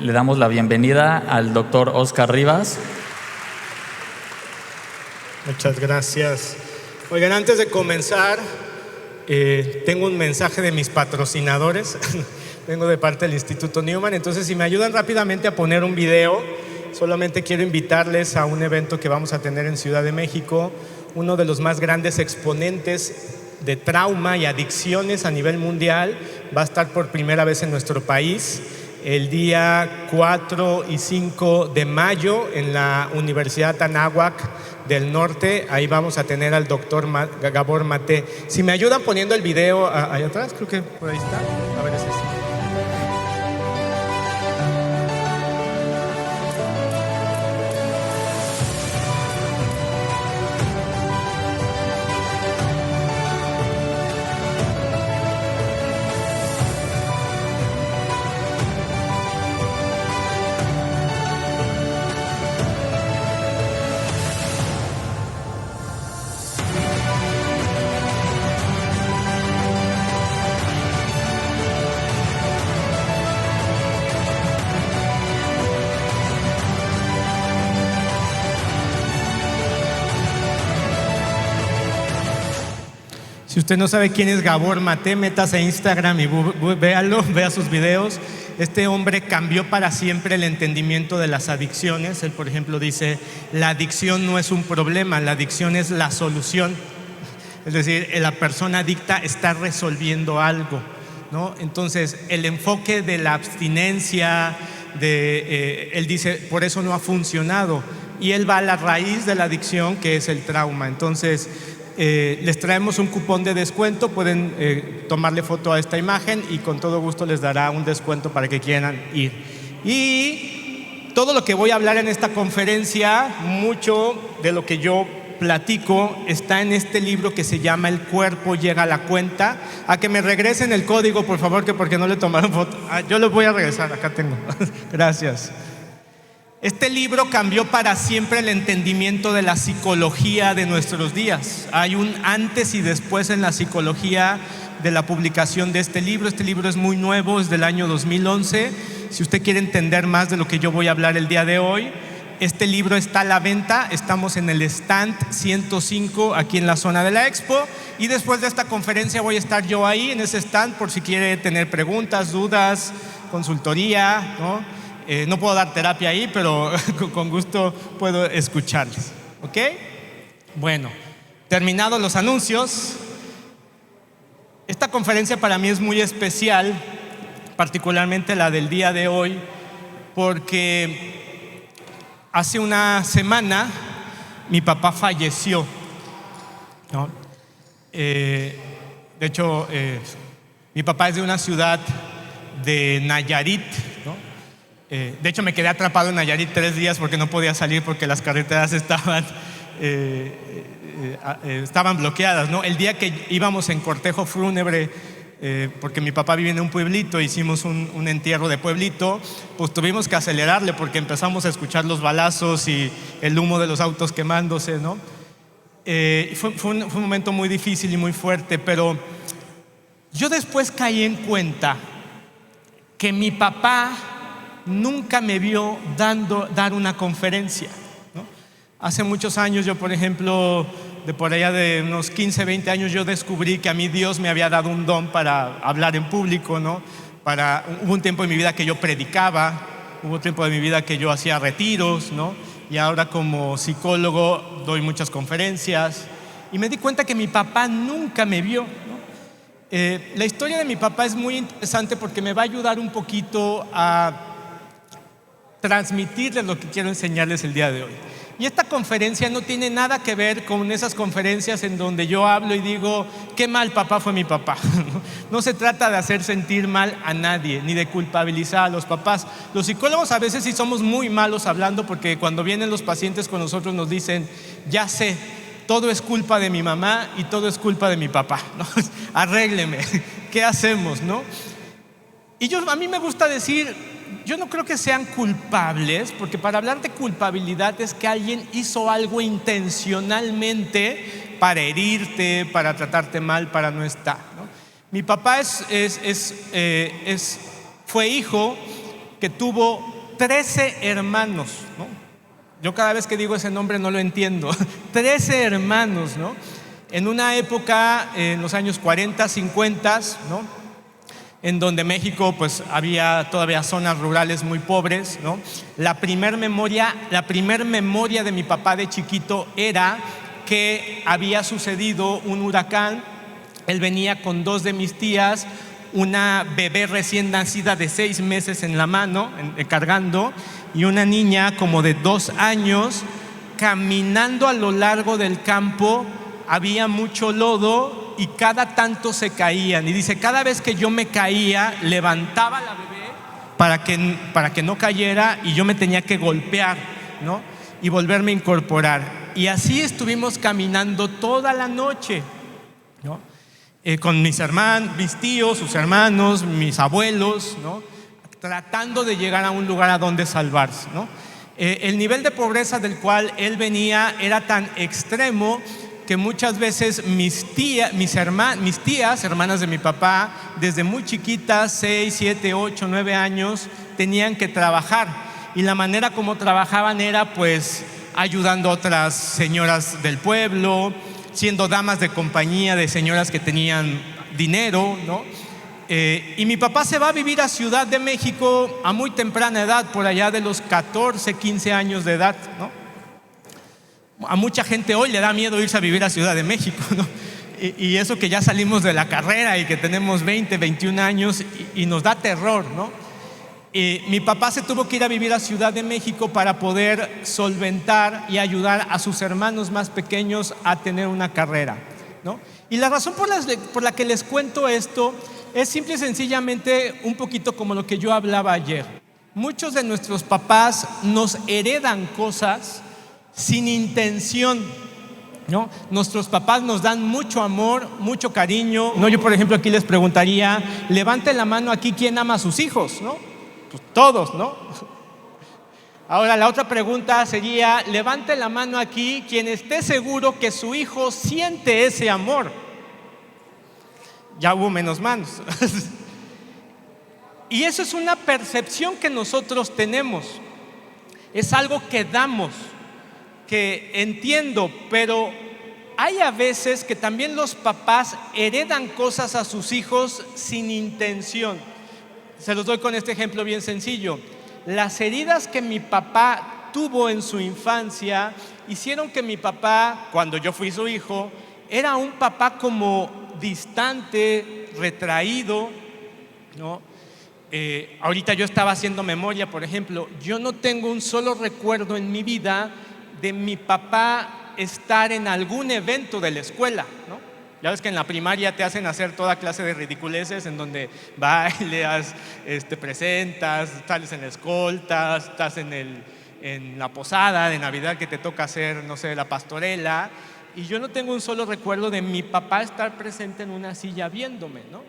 le damos la bienvenida al doctor Oscar Rivas. Muchas gracias. Oigan, antes de comenzar, tengo un mensaje de mis patrocinadores. Vengo de parte del Instituto Newman, entonces si me ayudan rápidamente a poner un video. Solamente quiero invitarles a un evento que vamos a tener en Ciudad de México, uno de los más grandes exponentes de trauma y adicciones a nivel mundial. Va a estar por primera vez en nuestro país el día 4 y 5 de mayo en la Universidad Anáhuac del Norte. Ahí vamos a tener al doctor Gabor Maté. Si me ayudan poniendo el video allá atrás, creo que por ahí está. A ver, ese sí. Si usted no sabe quién es Gabor Maté, métase a Instagram y véalo, vea sus videos. Este hombre cambió para siempre el entendimiento de las adicciones. Él, por ejemplo, dice: la adicción no es un problema, la adicción es la solución. Es decir, la persona adicta está resolviendo algo, ¿no? Entonces, el enfoque de la abstinencia, él dice, por eso no ha funcionado. Y él va a la raíz de la adicción, que es el trauma. Entonces, les traemos un cupón de descuento. Pueden tomarle foto a esta imagen y con todo gusto les dará un descuento para que quieran ir. Y todo lo que voy a hablar en esta conferencia, mucho de lo que yo platico está en este libro que se llama El cuerpo llega a la cuenta. A que me regresen el código, por favor, que porque no le tomaron foto. Yo les voy a regresar, acá tengo. Gracias. Este libro cambió para siempre el entendimiento de la psicología de nuestros días. Hay un antes y después en la psicología de la publicación de este libro. Este libro es muy nuevo, es del año 2011. Si usted quiere entender más de lo que yo voy a hablar el día de hoy, este libro está a la venta. Estamos en el stand 105 aquí en la zona de la Expo. Y después de esta conferencia voy a estar yo ahí en ese stand por si quiere tener preguntas, dudas, consultoría, ¿no? No puedo dar terapia ahí, pero con gusto puedo escucharles. ¿Ok? Bueno, terminados los anuncios, esta conferencia para mí es muy especial, particularmente la del día de hoy, porque hace una semana mi papá falleció, ¿no? De hecho, mi papá es de una ciudad de Nayarit, ¿no? De hecho, me quedé atrapado en Nayarit 3 días porque no podía salir porque las carreteras estaban bloqueadas, ¿no? El día que íbamos en cortejo fúnebre, porque mi papá vive en un pueblito, hicimos un entierro de pueblito, pues tuvimos que acelerarle porque empezamos a escuchar los balazos y el humo de los autos quemándose, ¿no? Fue un momento muy difícil y muy fuerte, pero yo después caí en cuenta que mi papá nunca me vio dar una conferencia, ¿no? Hace muchos años yo, por ejemplo, de por allá de unos 15, 20 años, yo descubrí que a mí Dios me había dado un don para hablar en público, ¿no? Hubo un tiempo en mi vida que yo predicaba, hubo un tiempo de mi vida que yo hacía retiros, ¿no? Y ahora como psicólogo doy muchas conferencias y me di cuenta que mi papá nunca me vio, ¿no? La historia de mi papá es muy interesante porque me va a ayudar un poquito a transmitirles lo que quiero enseñarles el día de hoy. Y esta conferencia no tiene nada que ver con esas conferencias en donde yo hablo y digo, qué mal papá fue mi papá. No se trata de hacer sentir mal a nadie, ni de culpabilizar a los papás. Los psicólogos a veces sí somos muy malos hablando porque cuando vienen los pacientes con nosotros nos dicen, ya sé, todo es culpa de mi mamá y todo es culpa de mi papá, ¿no? Arrégleme, ¿qué hacemos, no? Y a mí me gusta decir, yo no creo que sean culpables, porque para hablar de culpabilidad es que alguien hizo algo intencionalmente para herirte, para tratarte mal, para no estar, ¿no? Mi papá fue hijo que tuvo 13 hermanos, ¿no? Yo cada vez que digo ese nombre no lo entiendo. 13 hermanos, ¿no? En una época, en los años 40, 50, ¿no? En donde México pues había todavía zonas rurales muy pobres, ¿no? La primer memoria de mi papá de chiquito era que había sucedido un huracán. Él venía con 2 de mis tías, una bebé recién nacida de 6 meses en la mano, cargando, y una niña como de 2 años caminando a lo largo del campo. Había mucho lodo y cada tanto se caían. Y dice, cada vez que yo me caía, levantaba a la bebé para que no cayera, y yo me tenía que golpear, ¿no? Y volverme a incorporar. Y así estuvimos caminando toda la noche, ¿no? Con mis hermanos, mis tíos, sus hermanos, mis abuelos, ¿no? Tratando de llegar a un lugar a donde salvarse, ¿no? El nivel de pobreza del cual él venía era tan extremo que muchas veces mis tías, hermanas de mi papá, desde muy chiquitas, 6, 7, 8, 9 años, tenían que trabajar. Y la manera como trabajaban era pues ayudando a otras señoras del pueblo, siendo damas de compañía de señoras que tenían dinero, ¿no? Y mi papá se va a vivir a Ciudad de México a muy temprana edad, por allá de los 14, 15 años de edad, ¿no? A mucha gente hoy le da miedo irse a vivir a Ciudad de México, ¿no? Y eso que ya salimos de la carrera y que tenemos 20, 21 años y nos da terror, ¿no? Mi papá se tuvo que ir a vivir a Ciudad de México para poder solventar y ayudar a sus hermanos más pequeños a tener una carrera, ¿no? Y la razón por la que les cuento esto es simple y sencillamente un poquito como lo que yo hablaba ayer. Muchos de nuestros papás nos heredan cosas sin intención, ¿no? Nuestros papás nos dan mucho amor, mucho cariño, ¿no? Yo, por ejemplo, aquí les preguntaría, levanten la mano aquí, ¿quién ama a sus hijos, no? Pues todos, ¿no? Ahora la otra pregunta sería, levante la mano aquí quien esté seguro que su hijo siente ese amor. Ya hubo menos manos. Y eso es una percepción que nosotros tenemos. Es algo que damos, que entiendo, pero hay a veces que también los papás heredan cosas a sus hijos sin intención. Se los doy con este ejemplo bien sencillo. Las heridas que mi papá tuvo en su infancia hicieron que mi papá, cuando yo fui su hijo, era un papá como distante, retraído, ¿no? Ahorita yo estaba haciendo memoria, por ejemplo, yo no tengo un solo recuerdo en mi vida de mi papá estar en algún evento de la escuela, ¿no? Ya ves que en la primaria te hacen hacer toda clase de ridiculeces en donde bailas, presentas, sales en la escolta, estás en la posada de Navidad que te toca hacer, no sé, la pastorela. Y yo no tengo un solo recuerdo de mi papá estar presente en una silla viéndome, ¿no?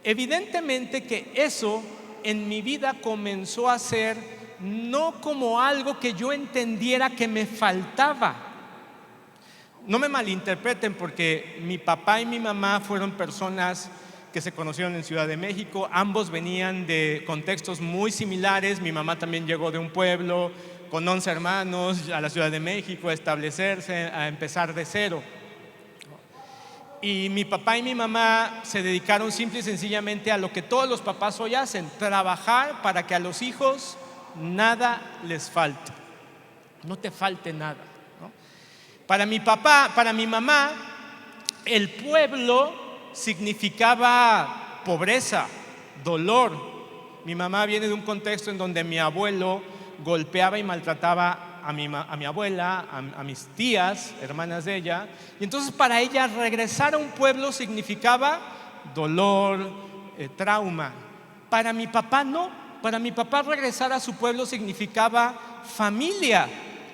Evidentemente que eso en mi vida comenzó a ser no como algo que yo entendiera que me faltaba. No me malinterpreten, porque mi papá y mi mamá fueron personas que se conocieron en Ciudad de México. Ambos venían de contextos muy similares. Mi mamá también llegó de un pueblo con 11 hermanos a la Ciudad de México a establecerse, a empezar de cero. Y mi papá y mi mamá se dedicaron simple y sencillamente a lo que todos los papás hoy hacen: trabajar para que a los hijos nada les falte, no te falte nada, ¿no? Para mi papá, para mi mamá, el pueblo significaba pobreza, dolor. Mi mamá viene de un contexto en donde mi abuelo golpeaba y maltrataba a mi abuela, a mis tías, hermanas de ella. Y entonces para ella regresar a un pueblo significaba dolor, trauma. Para mi papá no. Para mi papá regresar a su pueblo significaba familia,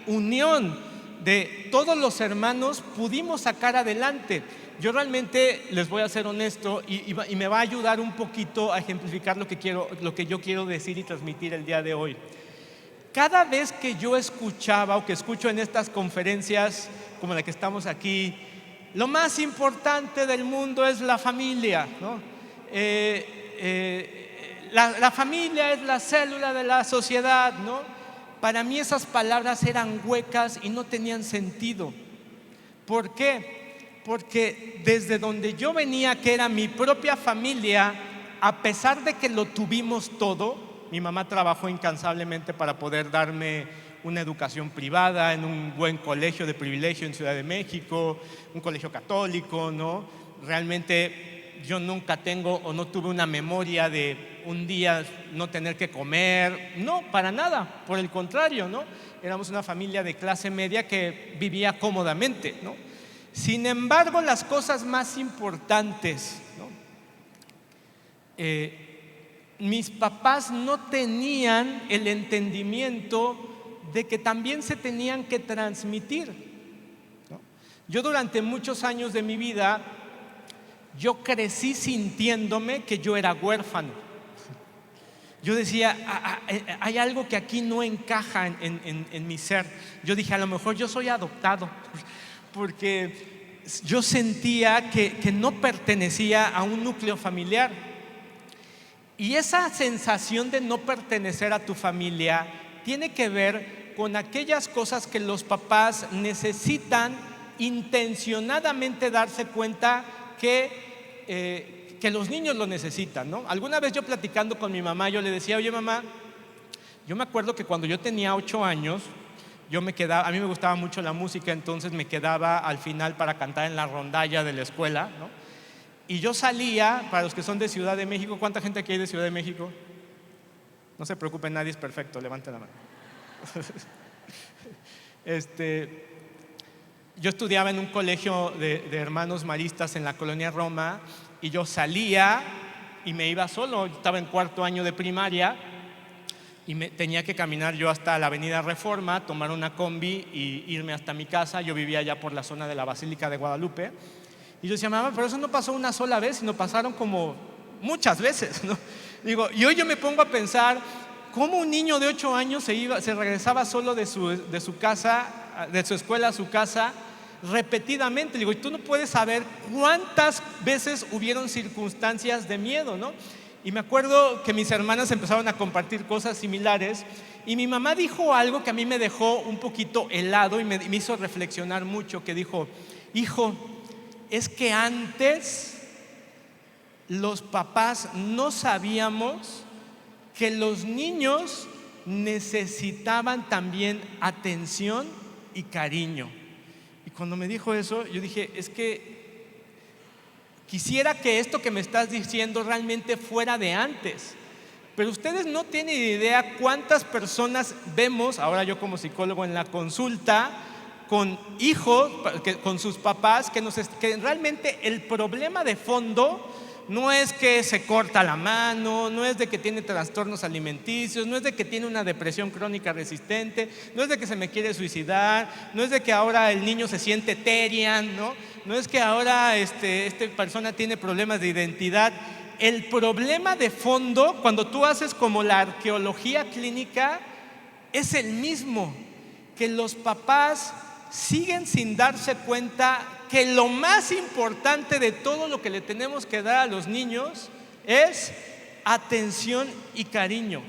unión. De todos los hermanos pudimos sacar adelante. Yo realmente les voy a ser honesto y me va a ayudar un poquito a ejemplificar lo que yo quiero decir y transmitir el día de hoy. Cada vez que yo escuchaba o que escucho en estas conferencias como la que estamos aquí, lo más importante del mundo es la familia, ¿no? la familia es la célula de la sociedad, ¿no? Para mí esas palabras eran huecas y no tenían sentido. ¿Por qué? Porque desde donde yo venía, que era mi propia familia, a pesar de que lo tuvimos todo, mi mamá trabajó incansablemente para poder darme una educación privada en un buen colegio de privilegio en Ciudad de México, un colegio católico, ¿no? Realmente yo nunca tengo o no tuve una memoria de un día no tener que comer, no, para nada, por el contrario, ¿no? Éramos una familia de clase media que vivía cómodamente, ¿no? Sin embargo, las cosas más importantes, ¿no? Mis papás no tenían el entendimiento de que también se tenían que transmitir, ¿no? Yo durante muchos años de mi vida, yo crecí sintiéndome que yo era huérfano. Yo decía, hay algo que aquí no encaja en mi ser. Yo dije, a lo mejor yo soy adoptado, porque yo sentía que no pertenecía a un núcleo familiar. Y esa sensación de no pertenecer a tu familia tiene que ver con aquellas cosas que los papás necesitan intencionadamente darse cuenta que los niños lo necesitan, ¿no? Alguna vez yo platicando con mi mamá, yo le decía, oye mamá, yo me acuerdo que cuando yo tenía 8 años, yo me quedaba, a mí me gustaba mucho la música, entonces me quedaba al final para cantar en la rondalla de la escuela, ¿no? Y yo salía, para los que son de Ciudad de México, ¿cuánta gente aquí hay de Ciudad de México? No se preocupen, nadie es perfecto, levanten la mano. Yo estudiaba en un colegio de hermanos maristas en la colonia Roma y yo salía y me iba solo. Yo estaba en 4º año de primaria y tenía que caminar yo hasta la avenida Reforma, tomar una combi y irme hasta mi casa. Yo vivía allá por la zona de la Basílica de Guadalupe. Y yo decía, mamá, pero eso no pasó una sola vez, sino pasaron como muchas veces, ¿no? Digo, y hoy yo me pongo a pensar cómo un niño de 8 años se regresaba solo de su casa, de su escuela a su casa, repetidamente. Digo, y tú no puedes saber cuántas veces hubieron circunstancias de miedo, ¿no? Y me acuerdo que mis hermanas empezaron a compartir cosas similares y mi mamá dijo algo que a mí me dejó un poquito helado y me hizo reflexionar mucho, que dijo, hijo, es que antes los papás no sabíamos que los niños necesitaban también atención y cariño. Y cuando me dijo eso, yo dije, es que quisiera que esto que me estás diciendo realmente fuera de antes. Pero ustedes no tienen idea cuántas personas vemos, ahora yo como psicólogo en la consulta, con hijos, con sus papás, que realmente el problema de fondo no es que se corta la mano, no es de que tiene trastornos alimenticios, no es de que tiene una depresión crónica resistente, no es de que se me quiere suicidar, no es de que ahora el niño se siente terian, no es que ahora esta persona tiene problemas de identidad. El problema de fondo, cuando tú haces como la arqueología clínica, es el mismo, que los papás siguen sin darse cuenta que lo más importante de todo lo que le tenemos que dar a los niños es atención y cariño.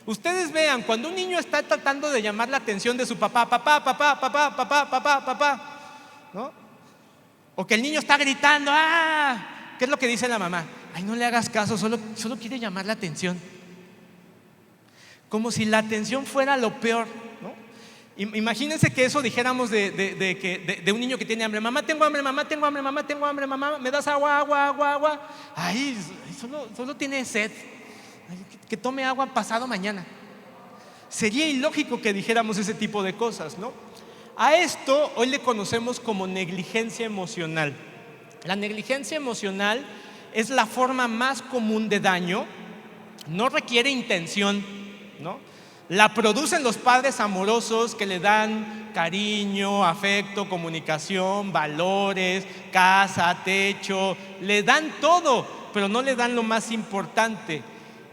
Ustedes vean, cuando un niño está tratando de llamar la atención de su papá, papá, papá, papá, papá, papá, papá, ¿no? O que el niño está gritando, ¡ah! ¿Qué es lo que dice la mamá? Ay, no le hagas caso, solo quiere llamar la atención. Como si la atención fuera lo peor, ¿no? Imagínense que eso dijéramos de un niño que tiene hambre. Mamá, tengo hambre, mamá, tengo hambre, mamá, tengo hambre, mamá, ¿me das agua, agua, agua, agua? Ay, solo tiene sed. Ay, que tome agua pasado mañana. Sería ilógico que dijéramos ese tipo de cosas, ¿no? A esto hoy le conocemos como negligencia emocional. La negligencia emocional es la forma más común de daño. No requiere intención, ¿no? La producen los padres amorosos que le dan cariño, afecto, comunicación, valores, casa, techo, le dan todo, pero no le dan lo más importante.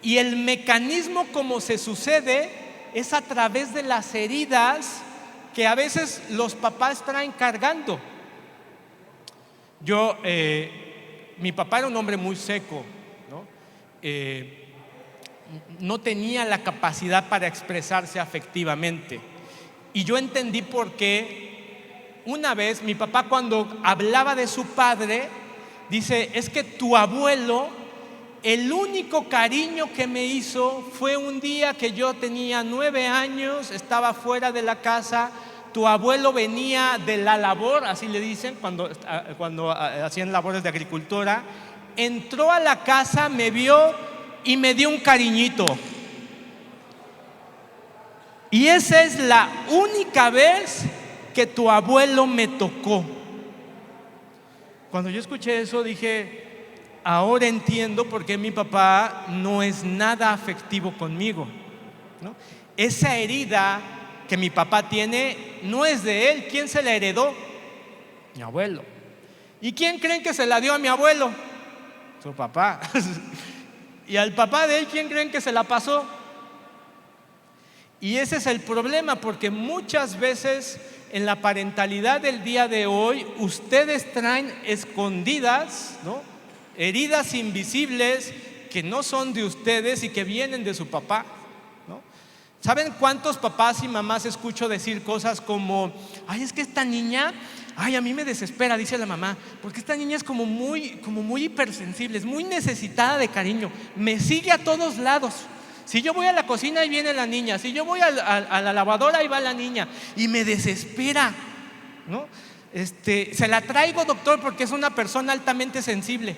Y el mecanismo como se sucede es a través de las heridas que a veces los papás traen cargando. Mi papá era un hombre muy seco, ¿no? no tenía la capacidad para expresarse afectivamente. Y yo entendí por qué. Una vez mi papá, cuando hablaba de su padre, dice: es que tu abuelo, el único cariño que me hizo fue un día que yo tenía 9 años, estaba fuera de la casa, tu abuelo venía de la labor, así le dicen, cuando hacían labores de agricultura, entró a la casa, me vio y me dio un cariñito. Y esa es la única vez que tu abuelo me tocó. Cuando yo escuché eso dije: ahora entiendo por qué mi papá no es nada afectivo conmigo, ¿no? Esa herida que mi papá tiene no es de él. ¿Quién se la heredó? Mi abuelo. ¿Y quién creen que se la dio a mi abuelo? Su papá. ¿Y al papá de él quién creen que se la pasó? Y ese es el problema, porque muchas veces en la parentalidad del día de hoy ustedes traen escondidas, ¿no?, heridas invisibles que no son de ustedes y que vienen de su papá, ¿no? ¿Saben cuántos papás y mamás escucho decir cosas como: ay, es que esta niña, ay, a mí me desespera, dice la mamá, porque esta niña es como muy hipersensible, es muy necesitada de cariño, me sigue a todos lados? Si yo voy a la cocina, ahí viene la niña. Si yo voy a la lavadora, ahí va la niña. Y me desespera, ¿no? Se la traigo, doctor, porque es una persona altamente sensible.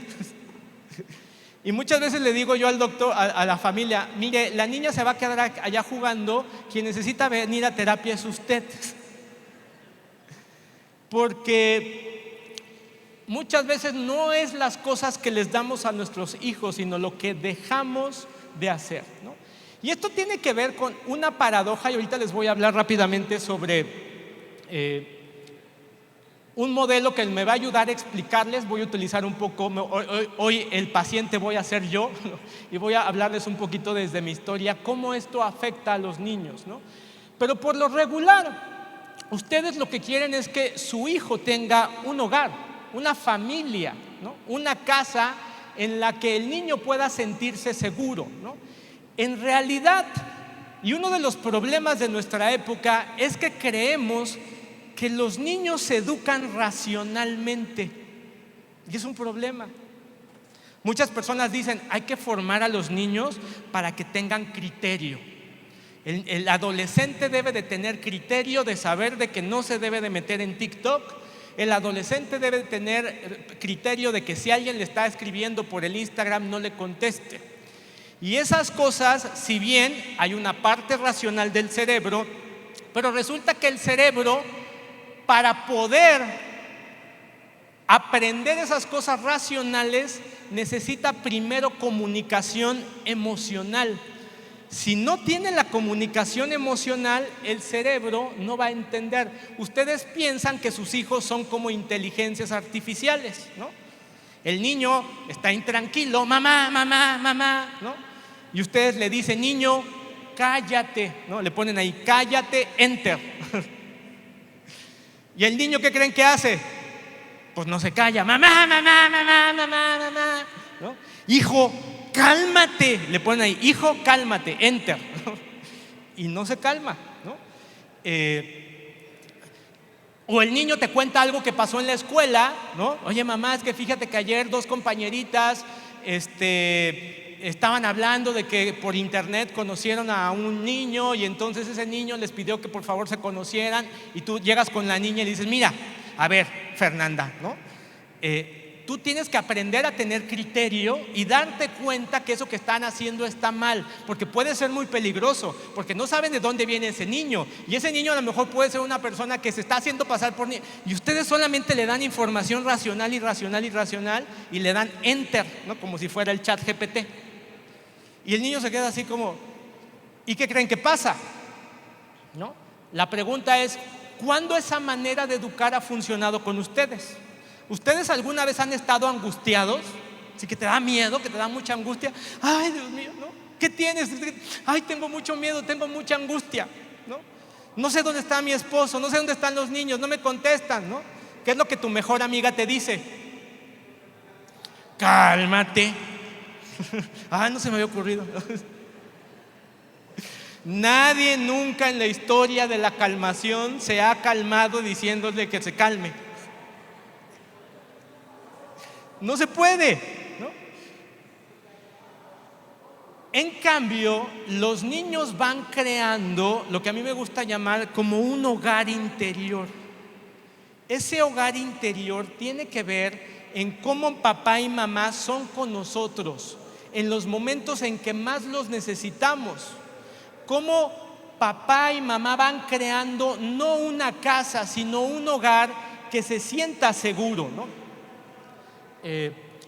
Y muchas veces le digo yo al doctor, a la familia: mire, la niña se va a quedar allá jugando, quien necesita venir a terapia es usted. Porque muchas veces no es las cosas que les damos a nuestros hijos, sino lo que dejamos de hacer, ¿no? Y esto tiene que ver con una paradoja, y ahorita les voy a hablar rápidamente sobre un modelo que me va a ayudar a explicarles. Voy a utilizar un poco, hoy el paciente voy a ser yo, ¿no?, y voy a hablarles un poquito desde mi historia cómo esto afecta a los niños, ¿no? Pero por lo regular, ustedes lo que quieren es que su hijo tenga un hogar, una familia, ¿no?, una casa en la que el niño pueda sentirse seguro, ¿no? En realidad, y uno de los problemas de nuestra época es que creemos que los niños se educan racionalmente, y es un problema. Muchas personas dicen: hay que formar a los niños para que tengan criterio. El adolescente debe de tener criterio, de saber de que no se debe de meter en TikTok. El adolescente debe tener criterio de que si alguien le está escribiendo por el Instagram, no le conteste. Y esas cosas, si bien hay una parte racional del cerebro, pero resulta que el cerebro, para poder aprender esas cosas racionales, necesita primero comunicación emocional. Si no tiene la comunicación emocional, el cerebro no va a entender. Ustedes piensan que sus hijos son como inteligencias artificiales, ¿no? El niño está intranquilo: mamá, mamá, mamá, ¿no? Y ustedes le dicen: niño, cállate, ¿no? Le ponen ahí: cállate, enter. ¿Y el niño qué creen que hace? Pues no se calla: mamá, mamá, mamá, mamá, mamá, ¿no? Hijo, cálmate, le ponen ahí: hijo, cálmate, enter. Y no se calma, ¿no? O el niño te cuenta algo que pasó en la escuela, ¿no? Oye, mamá, es que fíjate que ayer 2 compañeritas estaban hablando de que por internet conocieron a un niño, y entonces ese niño les pidió que por favor se conocieran, y tú llegas con la niña y le dices: mira, a ver, Fernanda, ¿no? Tú tienes que aprender a tener criterio y darte cuenta que eso que están haciendo está mal, porque puede ser muy peligroso, porque no saben de dónde viene ese niño, y ese niño a lo mejor puede ser una persona que se está haciendo pasar por niño, y ustedes solamente le dan información racional y racional y racional, y le dan enter, ¿no?, como si fuera el chat GPT. Y el niño se queda así como: ¿y qué creen que pasa? ¿No? La pregunta es: ¿cuándo esa manera de educar ha funcionado con ustedes? ¿Ustedes alguna vez han estado angustiados? Así que te da miedo, que te da mucha angustia. Ay, Dios mío, ¿no? ¿Qué tienes? Ay, tengo mucho miedo, tengo mucha angustia, ¿no? No sé dónde está mi esposo, no sé dónde están los niños, no me contestan, ¿no? ¿Qué es lo que tu mejor amiga te dice? Cálmate. Ay, no se me había ocurrido. Nadie nunca en la historia de la calmación se ha calmado diciéndole que se calme. No se puede, ¿no? En cambio, los niños van creando lo que a mí me gusta llamar como un hogar interior. Ese hogar interior tiene que ver en cómo papá y mamá son con nosotros, en los momentos en que más los necesitamos. Cómo papá y mamá van creando no una casa, sino un hogar que se sienta seguro, ¿no?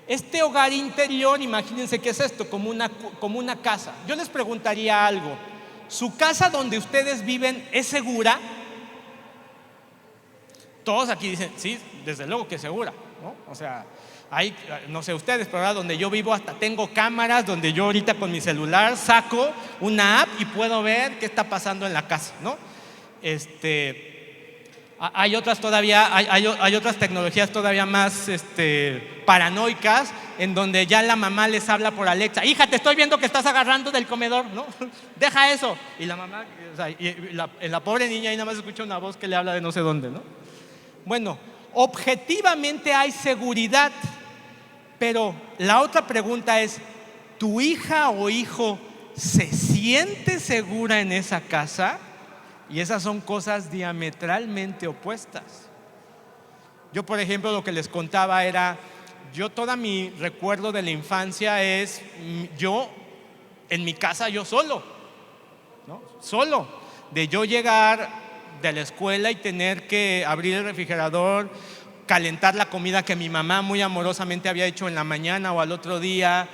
Este hogar interior, imagínense qué es esto, como una casa. Yo les preguntaría algo: ¿su casa donde ustedes viven es segura? Todos aquí dicen, sí, desde luego que es segura, ¿no? O sea, hay, no sé ustedes, pero ahora donde yo vivo hasta tengo cámaras donde yo ahorita con mi celular saco una app y puedo ver qué está pasando en la casa, ¿no? Hay otras todavía, hay otras tecnologías todavía más paranoicas, en donde ya la mamá les habla por Alexa: hija, te estoy viendo que estás agarrando del comedor, ¿no? Deja eso. Y la mamá, o sea, la pobre niña ahí nada más escucha una voz que le habla de no sé dónde, ¿no? Bueno, objetivamente hay seguridad, pero la otra pregunta es: ¿tu hija o hijo se siente segura en esa casa? Y esas son cosas diametralmente opuestas. Yo, por ejemplo, lo que les contaba era, toda mi recuerdo de la infancia es yo en mi casa, yo solo, ¿no? Solo, de yo llegar de la escuela y tener que abrir el refrigerador, calentar la comida que mi mamá muy amorosamente había hecho en la mañana o al otro día,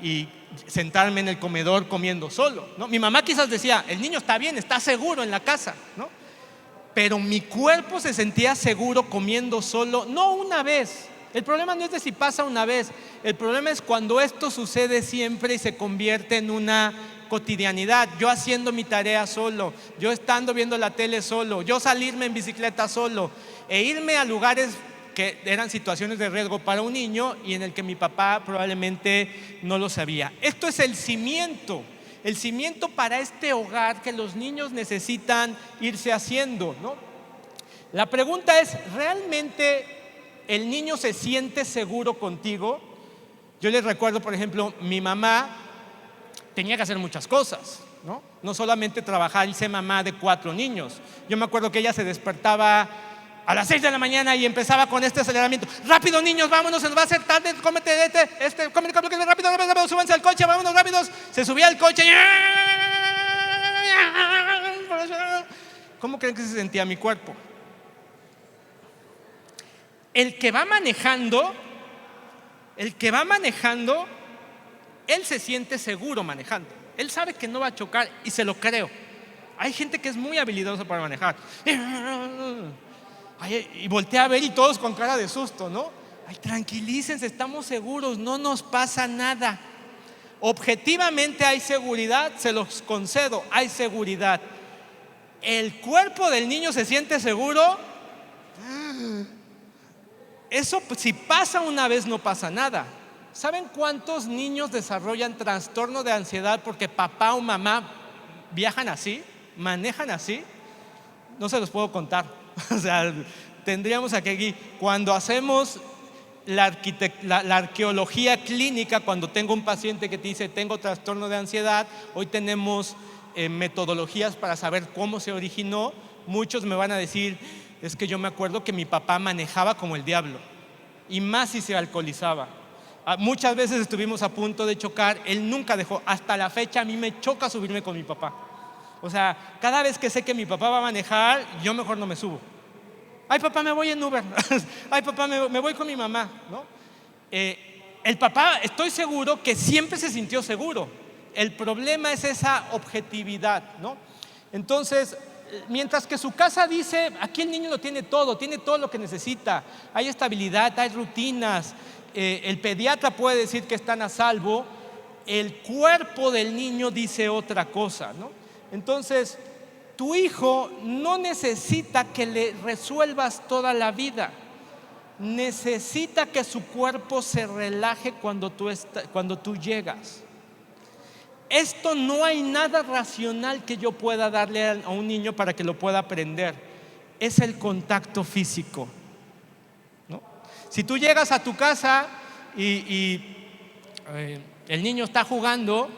y sentarme en el comedor comiendo solo, ¿no? Mi mamá quizás decía: el niño está bien, está seguro en la casa, ¿no? Pero mi cuerpo se sentía seguro comiendo solo, no una vez. El problema no es de si pasa una vez, el problema es cuando esto sucede siempre y se convierte en una cotidianidad. Yo haciendo mi tarea solo, yo estando viendo la tele solo, yo salirme en bicicleta solo e irme a lugares que eran situaciones de riesgo para un niño y en el que mi papá probablemente no lo sabía. Esto es el cimiento para este hogar que los niños necesitan irse haciendo, ¿no? La pregunta es: ¿realmente el niño se siente seguro contigo? Yo les recuerdo, por ejemplo, mi mamá tenía que hacer muchas cosas, ¿no? No solamente trabajar y ser mamá de 4 niños. Yo me acuerdo que ella se despertaba a las 6 de la mañana y empezaba con este aceleramiento: rápido niños, vámonos, se nos va a hacer tarde, cómete rápido, súbanse al coche, vámonos rápidos. Se subía al coche y... ¿Cómo creen que se sentía mi cuerpo? El que va manejando, él se siente seguro manejando. Él sabe que no va a chocar y se lo creo. Hay gente que es muy habilidosa para manejar. Y voltea a ver y todos con cara de susto, ¿no? Ay, tranquilícense, estamos seguros, no nos pasa nada. Objetivamente hay seguridad, se los concedo, hay seguridad. ¿El cuerpo del niño se siente seguro? Eso, si pasa una vez, no pasa nada. ¿Saben cuántos niños desarrollan trastorno de ansiedad porque papá o mamá viajan así, manejan así? No se los puedo contar. O sea, tendríamos aquí, cuando hacemos la arqueología clínica, cuando tengo un paciente que te dice: tengo trastorno de ansiedad, hoy tenemos metodologías para saber cómo se originó. Muchos me van a decir: es que yo me acuerdo que mi papá manejaba como el diablo, y más si se alcoholizaba. Muchas veces estuvimos a punto de chocar, él nunca dejó. Hasta la fecha a mí me choca subirme con mi papá. O sea, cada vez que sé que mi papá va a manejar, yo mejor no me subo. Ay, papá, me voy en Uber. Ay, papá, me voy con mi mamá, ¿no? El papá, estoy seguro que siempre se sintió seguro. El problema es esa objetividad, ¿no? Entonces, mientras que su casa dice: aquí el niño lo tiene todo lo que necesita, hay estabilidad, hay rutinas, el pediatra puede decir que están a salvo, el cuerpo del niño dice otra cosa, ¿no? Entonces, tu hijo no necesita que le resuelvas toda la vida, necesita que su cuerpo se relaje cuando tú llegas. esto no hay nada racional que yo pueda darle a un niño para que lo pueda aprender. Es el contacto físico, ¿no? Si tú llegas a tu casa y el niño está jugando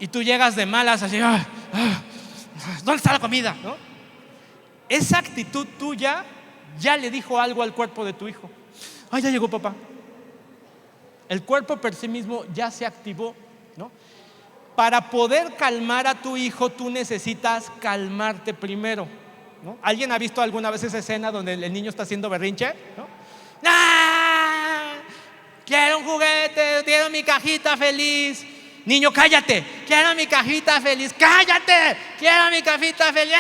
y tú llegas de malas así, ¿dónde está la comida? ¿No? Esa actitud tuya ya le dijo algo al cuerpo de tu hijo. Ya llegó papá. El cuerpo por sí mismo ya se activó, ¿no? Para poder calmar a tu hijo, tú necesitas calmarte primero, ¿no? ¿Alguien ha visto alguna vez esa escena donde el niño está haciendo berrinche? ¿No? ¡Ah! Quiero un juguete, quiero mi cajita feliz. Niño, cállate, quiero mi cajita feliz. Cállate, quiero mi cajita feliz,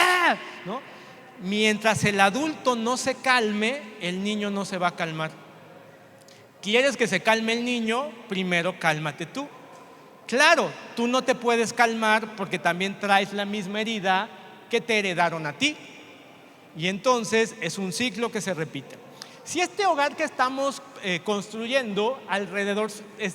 ¿no? Mientras el adulto no se calme, el niño no se va a calmar. ¿Quieres que se calme el niño? Primero cálmate tú. Claro, tú no te puedes calmar porque también traes la misma herida que te heredaron a ti. Y entonces es un ciclo que se repite. Si este hogar que estamos construyendo alrededor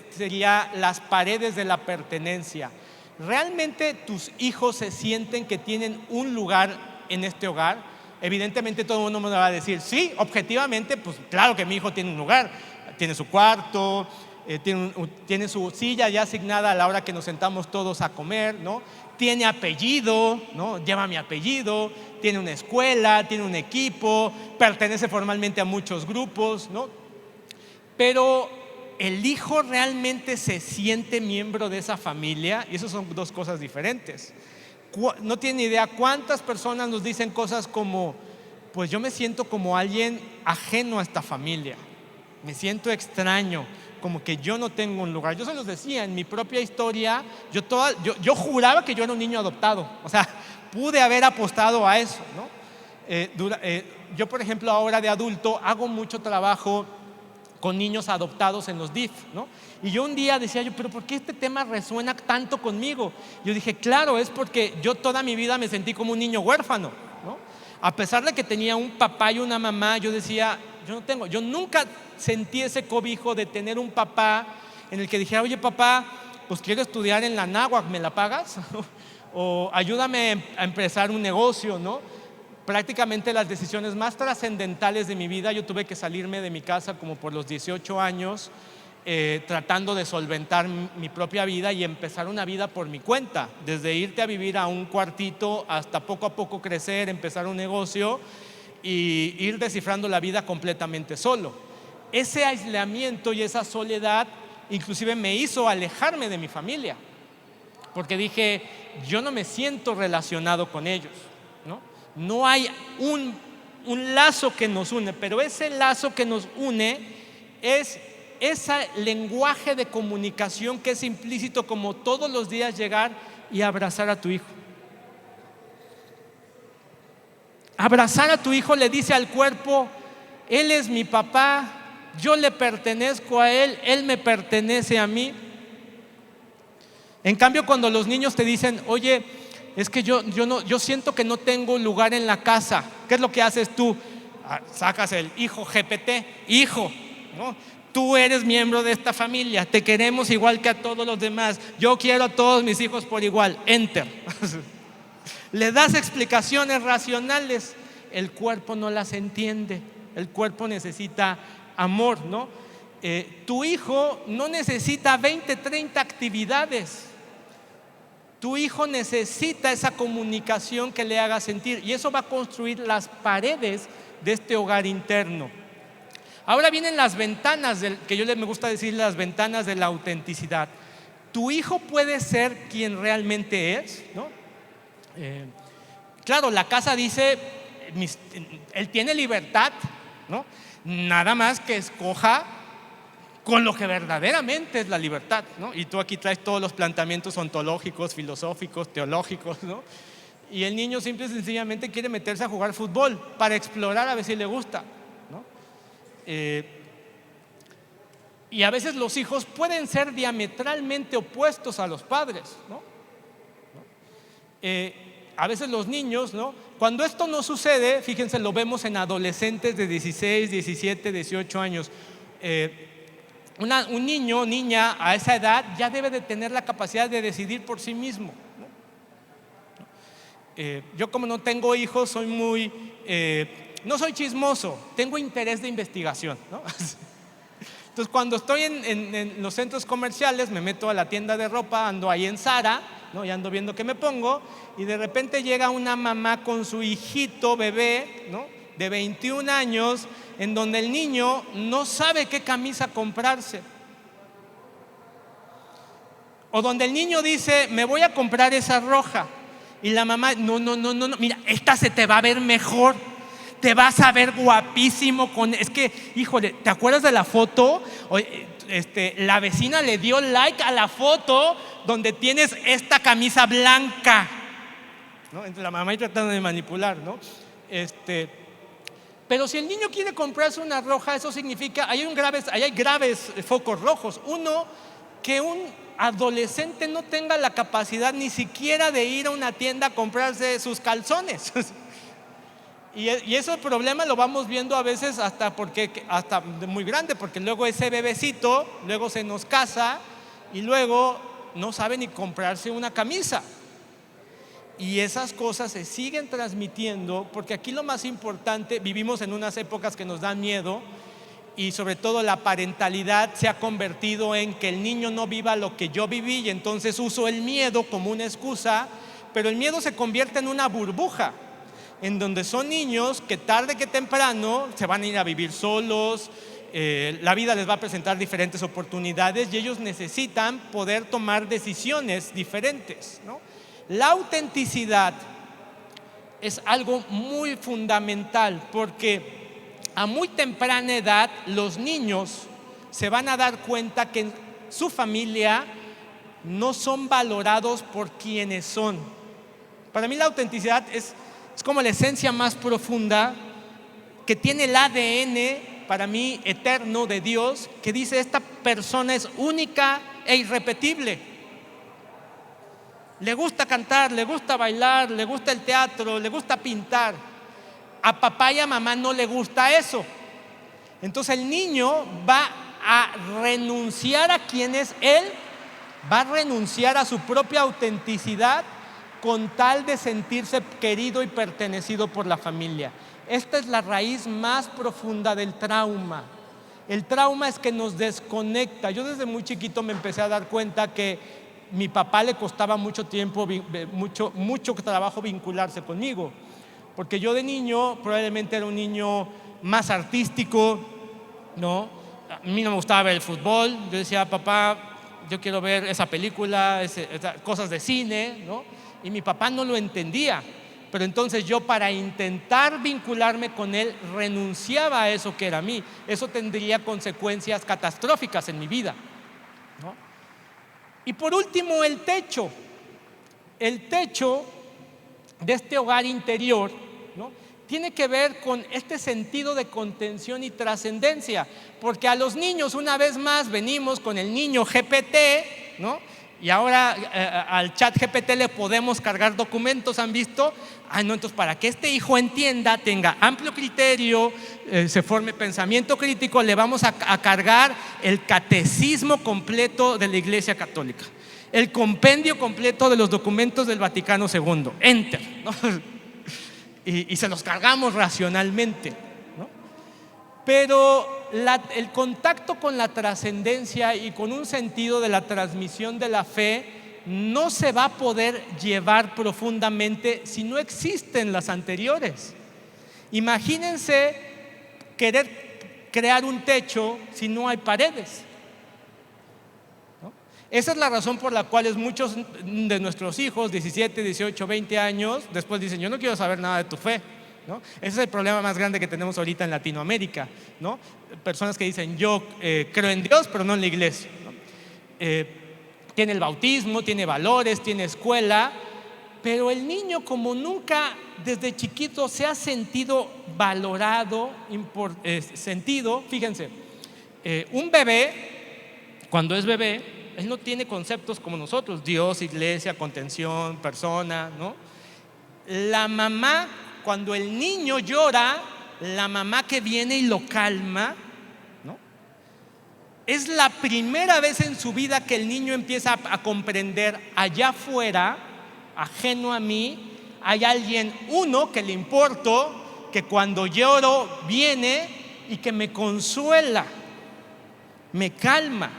sería las paredes de la pertenencia, ¿realmente tus hijos se sienten que tienen un lugar en este hogar? Evidentemente todo el mundo me va a decir, sí, objetivamente, pues claro que mi hijo tiene un lugar, tiene su cuarto, tiene su silla ya asignada a la hora que nos sentamos todos a comer, ¿no? Tiene apellido, ¿no? Lleva mi apellido, tiene una escuela, tiene un equipo, pertenece formalmente a muchos grupos, ¿no? Pero el hijo realmente se siente miembro de esa familia, y eso son dos cosas diferentes. No tiene idea cuántas personas nos dicen cosas como, pues yo me siento como alguien ajeno a esta familia, me siento extraño, como que yo no tengo un lugar. Yo se los decía, en mi propia historia, yo juraba que yo era un niño adoptado. O sea, pude haber apostado a eso, ¿no? Yo, por ejemplo, ahora de adulto, hago mucho trabajo con niños adoptados en los DIF, ¿no? Y yo un día decía pero ¿por qué este tema resuena tanto conmigo? Yo dije, claro, es porque yo toda mi vida me sentí como un niño huérfano, ¿no? A pesar de que tenía un papá y una mamá, yo decía, yo nunca sentí ese cobijo de tener un papá en el que dijera, oye papá, pues quiero estudiar en la náhuatl, ¿me la pagas? O ayúdame a empezar un negocio, ¿no? Prácticamente las decisiones más trascendentales de mi vida, yo tuve que salirme de mi casa como por los 18 años, tratando de solventar mi propia vida y empezar una vida por mi cuenta, desde irte a vivir a un cuartito hasta poco a poco crecer, empezar un negocio y ir descifrando la vida completamente solo. Ese aislamiento y esa soledad inclusive me hizo alejarme de mi familia, porque dije, yo no me siento relacionado con ellos, ¿no? No hay un lazo que nos une, pero ese lazo que nos une es ese lenguaje de comunicación que es implícito, como todos los días llegar y abrazar a tu hijo. Abrazar a tu hijo le dice al cuerpo, él es mi papá, yo le pertenezco a él, él me pertenece a mí. En cambio, cuando los niños te dicen, oye, es que yo siento que no tengo lugar en la casa, ¿qué es lo que haces tú? Sacas el hijo GPT, hijo, ¿no? Tú eres miembro de esta familia, te queremos igual que a todos los demás, yo quiero a todos mis hijos por igual, enter. Le das explicaciones racionales, el cuerpo no las entiende, el cuerpo necesita amor, ¿no? Tu hijo no necesita 20, 30 actividades. Tu hijo necesita esa comunicación que le haga sentir, y eso va a construir las paredes de este hogar interno. Ahora vienen las ventanas, que yo me gusta decir las ventanas de la autenticidad. Tu hijo puede ser quien realmente es, ¿no? Claro, la casa dice, él tiene libertad, ¿no? Nada más que escoja con lo que verdaderamente es la libertad, ¿no? Y tú aquí traes todos los planteamientos ontológicos, filosóficos, teológicos, ¿no? Y el niño simple y sencillamente quiere meterse a jugar fútbol para explorar a ver si le gusta, ¿no? Y a veces los hijos pueden ser diametralmente opuestos a los padres, ¿no? A veces los niños, ¿no? Cuando esto no sucede, fíjense, lo vemos en adolescentes de 16, 17, 18 años. un niño o niña a esa edad ya debe de tener la capacidad de decidir por sí mismo, ¿no? Yo, como no tengo hijos, soy no soy chismoso, tengo interés de investigación, ¿no? Entonces, cuando estoy en los centros comerciales, me meto a la tienda de ropa, ando ahí en Zara, ¿no? Y ando viendo qué me pongo, y de repente llega una mamá con su hijito bebé, ¿no? De 21 años, en donde el niño no sabe qué camisa comprarse. O donde el niño dice, me voy a comprar esa roja. Y la mamá, no, mira, esta se te va a ver mejor. Te vas a ver guapísimo con... Es que, híjole, ¿te acuerdas de la foto? La vecina le dio like a la foto donde tienes esta camisa blanca, ¿no? Entonces la mamá ahí tratando de manipular, ¿no? Pero si el niño quiere comprarse una roja, eso significa, hay graves focos rojos. Uno, que un adolescente no tenga la capacidad ni siquiera de ir a una tienda a comprarse sus calzones. Y ese problema lo vamos viendo a veces hasta muy grande, porque luego ese bebecito luego se nos casa y luego no sabe ni comprarse una camisa. Y esas cosas se siguen transmitiendo, porque aquí lo más importante, vivimos en unas épocas que nos dan miedo, y sobre todo la parentalidad se ha convertido en que el niño no viva lo que yo viví, y entonces uso el miedo como una excusa, pero el miedo se convierte en una burbuja, en donde son niños que tarde que temprano se van a ir a vivir solos, la vida les va a presentar diferentes oportunidades y ellos necesitan poder tomar decisiones diferentes, ¿no? La autenticidad es algo muy fundamental, porque a muy temprana edad los niños se van a dar cuenta que en su familia no son valorados por quienes son. Para mí la autenticidad es como la esencia más profunda que tiene el ADN, para mí, eterno de Dios, que dice: esta persona es única e irrepetible. Le gusta cantar, le gusta bailar, le gusta el teatro, le gusta pintar. A papá y a mamá no le gusta eso. Entonces el niño va a renunciar a quién es él, va a renunciar a su propia autenticidad con tal de sentirse querido y pertenecido por la familia. Esta es la raíz más profunda del trauma. El trauma es que nos desconecta. Yo desde muy chiquito me empecé a dar cuenta que mi papá le costaba mucho tiempo, mucho trabajo vincularse conmigo, porque yo de niño probablemente era un niño más artístico, ¿no? A mí no me gustaba ver el fútbol. Yo decía: papá, yo quiero ver esa película, cosas de cine, ¿no? Y mi papá no lo entendía. Pero entonces yo, para intentar vincularme con él, renunciaba a eso que era mí. Eso tendría consecuencias catastróficas en mi vida, ¿no? Y por último, el techo. El techo de este hogar interior, ¿no?, tiene que ver con este sentido de contención y trascendencia. Porque a los niños, una vez más, venimos con el niño GPT, ¿no? Y ahora al chat GPT le podemos cargar documentos, ¿han visto? No, entonces, para que este hijo entienda, tenga amplio criterio, se forme pensamiento crítico, le vamos a cargar el catecismo completo de la Iglesia Católica, el compendio completo de los documentos del Vaticano II. Enter, ¿no? Y se los cargamos racionalmente, ¿no? Pero el contacto con la trascendencia y con un sentido de la transmisión de la fe no se va a poder llevar profundamente si no existen las anteriores. Imagínense querer crear un techo si no hay paredes, ¿no? Esa es la razón por la cual muchos de nuestros hijos, 17, 18, 20 años, después dicen: yo no quiero saber nada de tu fe, ¿no? Ese es el problema más grande que tenemos ahorita en Latinoamérica, ¿no? Personas que dicen: yo creo en Dios, pero no en la iglesia, ¿no? Tiene el bautismo, tiene valores, tiene escuela, pero el niño, como nunca desde chiquito se ha sentido valorado, fíjense, un bebé, cuando es bebé, él no tiene conceptos como nosotros: Dios, iglesia, contención, persona, ¿no? La mamá, cuando el niño llora, la mamá que viene y lo calma, ¿no?, es la primera vez en su vida que el niño empieza a comprender allá afuera, ajeno a mí, hay alguien, uno, que le importo, que cuando lloro viene y que me consuela, me calma.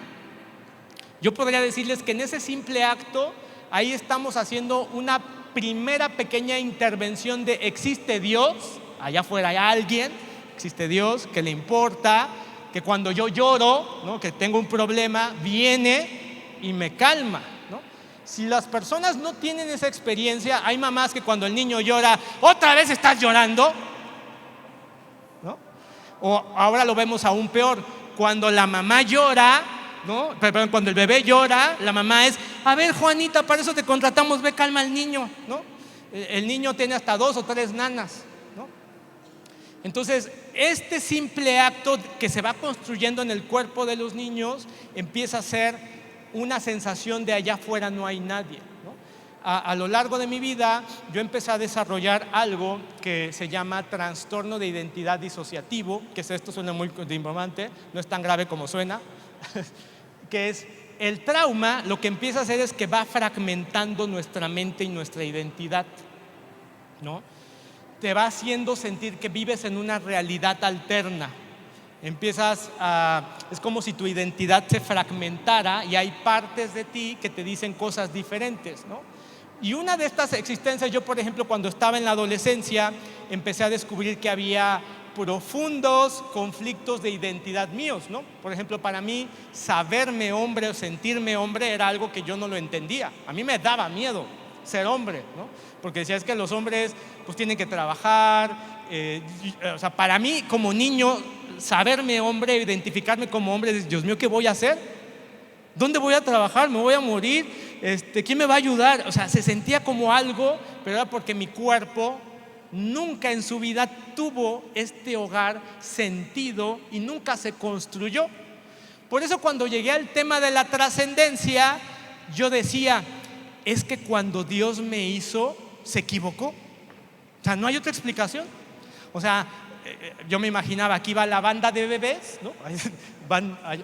Yo podría decirles que en ese simple acto, ahí estamos haciendo una primera pequeña intervención de existe Dios, allá afuera hay alguien, existe Dios que le importa, que cuando yo lloro, ¿no?, que tengo un problema, viene y me calma, ¿no? Si las personas no tienen esa experiencia, hay mamás que cuando el niño llora, otra vez estás llorando, ¿no? O ahora lo vemos aún peor, cuando la mamá llora, ¿no? Perdón, cuando el bebé llora, la mamá es, a ver, Juanita, para eso te contratamos, ve, calma al niño, ¿no? El niño tiene hasta 2 o 3 nanas, ¿no? Entonces, este simple acto que se va construyendo en el cuerpo de los niños empieza a ser una sensación de allá afuera no hay nadie, ¿no? A lo largo de mi vida yo empecé a desarrollar algo que se llama trastorno de identidad disociativo, que esto suena muy rimbombante, no es tan grave como suena, que es el trauma. Lo que empieza a hacer es que va fragmentando nuestra mente y nuestra identidad, ¿no? Te va haciendo sentir que vives en una realidad alterna. Es como si tu identidad se fragmentara y hay partes de ti que te dicen cosas diferentes, ¿no? Y una de estas existencias, yo por ejemplo cuando estaba en la adolescencia empecé a descubrir que había profundos conflictos de identidad míos, ¿no? Por ejemplo, para mí saberme hombre o sentirme hombre era algo que yo no lo entendía. A mí me daba miedo ser hombre, ¿no? Porque decía, es que los hombres pues tienen que trabajar, o sea, para mí como niño saberme hombre, identificarme como hombre, Dios mío, ¿qué voy a hacer? ¿Dónde voy a trabajar? ¿Me voy a morir? ¿Quién me va a ayudar? O sea, se sentía como algo, pero era porque mi cuerpo nunca en su vida tuvo este hogar sentido y nunca se construyó. Por eso cuando llegué al tema de la trascendencia, yo decía, es que cuando Dios me hizo, se equivocó. O sea, no hay otra explicación. O sea, yo me imaginaba, aquí va la banda de bebés, ¿no?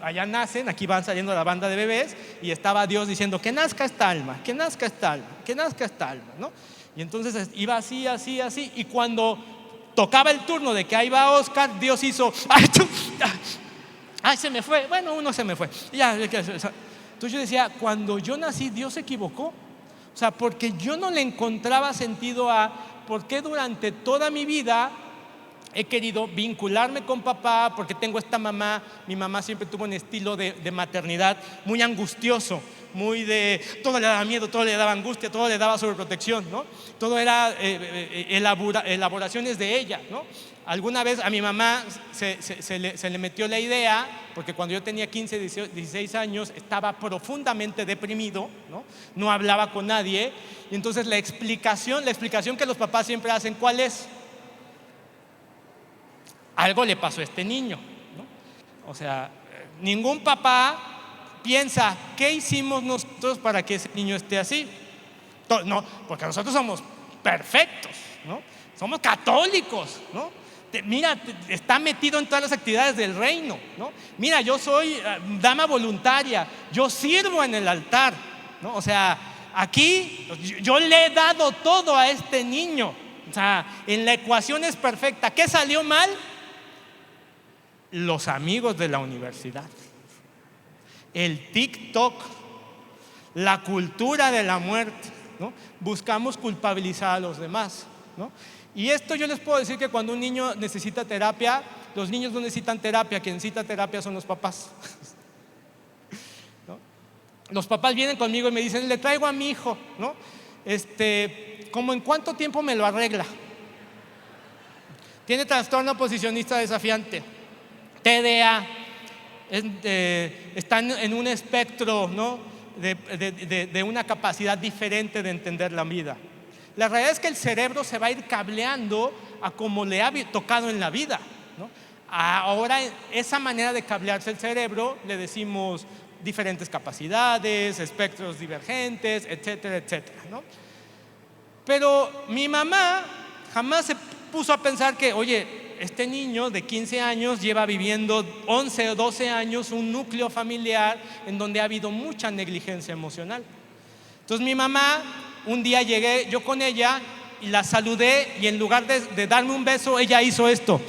Allá nacen, aquí van saliendo la banda de bebés, y estaba Dios diciendo, que nazca esta alma, que nazca esta alma, que nazca esta alma, ¿no? Y entonces iba así, así, así, y cuando tocaba el turno de que ahí va Oscar, Dios hizo, ¡ay, se me fue! Bueno, uno se me fue. Entonces yo decía, cuando yo nací, Dios se equivocó. O sea, porque yo no le encontraba sentido a por qué durante toda mi vida he querido vincularme con papá, porque tengo esta mamá. Mi mamá siempre tuvo un estilo de maternidad muy angustioso, muy de todo le daba miedo, todo le daba angustia, todo le daba sobreprotección, ¿no? Todo era elaboraciones de ella, ¿no? Alguna vez a mi mamá se le metió la idea, porque cuando yo tenía 15, 16 años estaba profundamente deprimido, ¿no? No hablaba con nadie, y entonces la explicación que los papás siempre hacen, ¿cuál es? Algo le pasó a este niño, ¿no? O sea, ningún papá piensa, ¿qué hicimos nosotros para que ese niño esté así? No, porque nosotros somos perfectos, ¿no? Somos católicos, ¿no? Mira, está metido en todas las actividades del reino, ¿no? Mira, yo soy dama voluntaria, yo sirvo en el altar, ¿no? O sea, aquí yo le he dado todo a este niño. O sea, en la ecuación es perfecta. ¿Qué salió mal? Los amigos de la universidad, el TikTok, la cultura de la muerte, ¿no? Buscamos culpabilizar a los demás, ¿no? Y esto yo les puedo decir que cuando un niño necesita terapia, los niños no necesitan terapia, quien necesita terapia son los papás, ¿no? Los papás vienen conmigo y me dicen, le traigo a mi hijo, ¿no? ¿Cómo en cuánto tiempo me lo arregla? Tiene trastorno oposicionista desafiante, TDA, están en un espectro, ¿no? de una capacidad diferente de entender la vida. La realidad es que el cerebro se va a ir cableando a como le ha tocado en la vida, ¿no? Ahora esa manera de cablearse el cerebro le decimos diferentes capacidades, espectros divergentes, etcétera, etcétera, ¿no? Pero mi mamá jamás se puso a pensar que, oye, este niño de 15 años lleva viviendo 11 o 12 años un núcleo familiar en donde ha habido mucha negligencia emocional. Entonces mi mamá, un día llegué yo con ella y la saludé, y en lugar de darme un beso, ella hizo esto.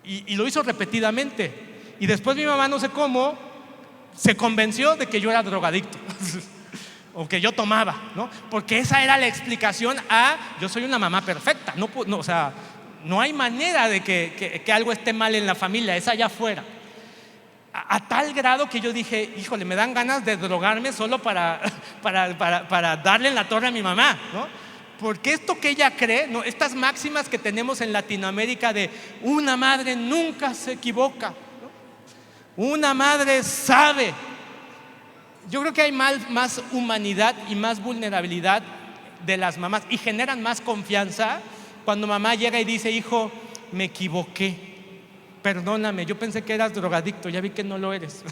Y lo hizo repetidamente. Y después mi mamá, no sé cómo, se convenció de que yo era drogadicto o que yo tomaba, ¿no? Porque esa era la explicación a yo soy una mamá perfecta. No, o sea, no hay manera de que algo esté mal en la familia, es allá afuera. A tal grado que yo dije, híjole, me dan ganas de drogarme solo para darle en la torre a mi mamá, ¿no? Porque esto que ella cree, ¿no? Estas máximas que tenemos en Latinoamérica de una madre nunca se equivoca, ¿no? Una madre sabe. Yo creo que hay más humanidad y más vulnerabilidad de las mamás, y generan más confianza cuando mamá llega y dice, hijo, me equivoqué, perdóname, yo pensé que eras drogadicto, ya vi que no lo eres,